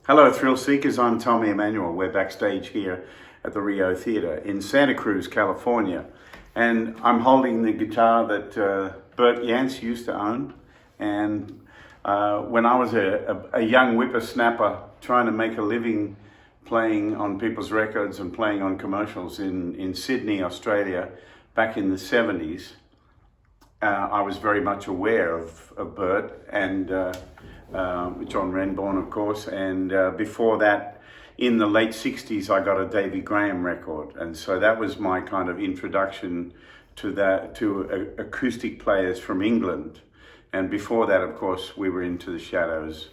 Hello, thrill seekers. I'm Tommy Emmanuel. We're backstage here at the Rio Theatre in Santa Cruz, California. And I'm holding the guitar that Bert Jansch used to own. And when I was a young whippersnapper trying to make a living playing on people's records and playing on commercials in Sydney, Australia, back in the 70s, I was very much aware of Bert and John Renbourn, of course, and before that, in the late 60s, I got a Davy Graham record, and so that was my kind of introduction to acoustic players from England. And before that, of course, we were into the Shadows.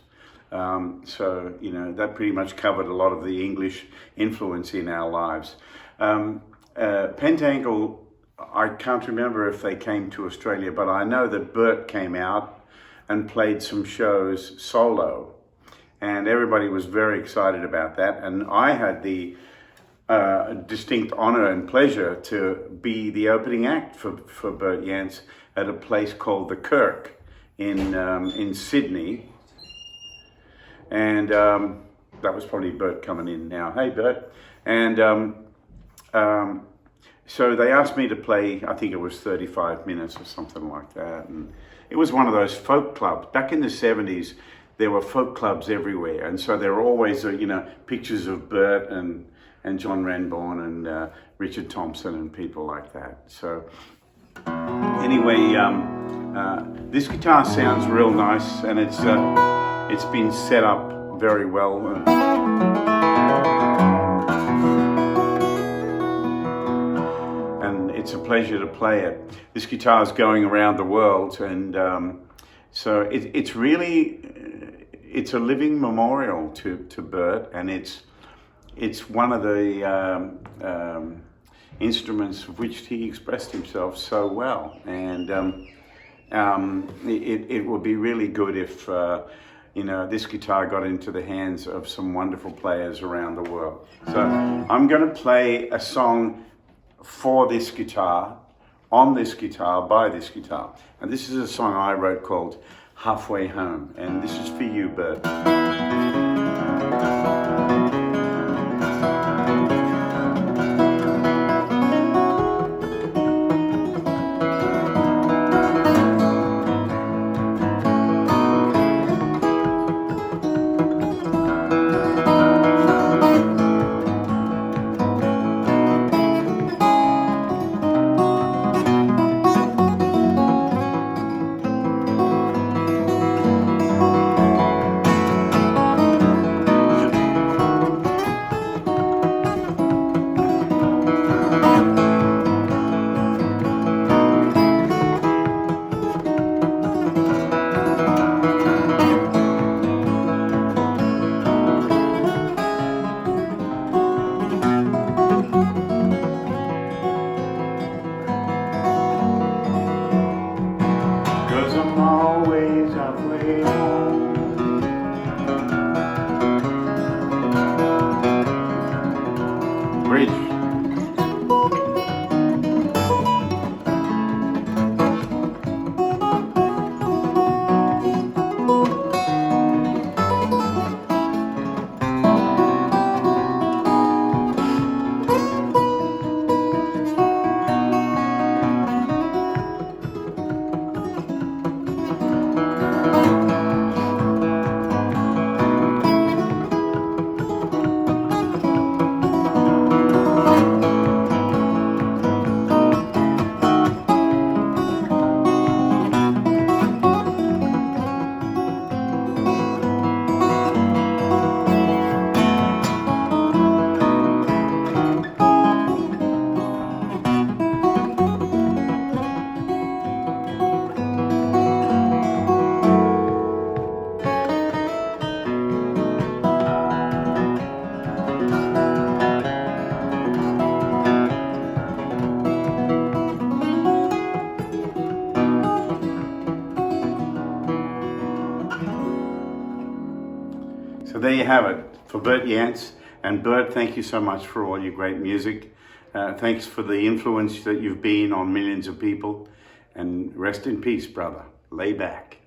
So, you know, that pretty much covered a lot of the English influence in our lives. Pentangle, I can't remember if they came to Australia, but I know that Bert came out and played some shows solo, and everybody was very excited about that. And I had the distinct honor and pleasure to be the opening act for Bert Jansch at a place called the Kirk in Sydney. And that was probably Bert coming in now. Hey, Bert. And so they asked me to play, I think it was 35 minutes or something like that. And it was one of those folk clubs. Back in the 70s, there were folk clubs everywhere. And so there were always, you know, pictures of Bert and John Renbourn and Richard Thompson and people like that. So anyway, this guitar sounds real nice, and it's been set up very well. It's a pleasure to play it. This guitar is going around the world, and so it's really it's a living memorial to Bert, and it's one of the instruments of which he expressed himself so well. And it would be really good if you know, this guitar got into the hands of some wonderful players around the world. So I'm going to play a song for this guitar, on this guitar, by this guitar. And this is a song I wrote called Halfway Home. And this is for you, Bert. Bridge. So there you have it for Bert Jansch. And Bert, thank you so much for all your great music. Thanks for the influence that you've been on millions of people. And rest in peace, brother. Lay back.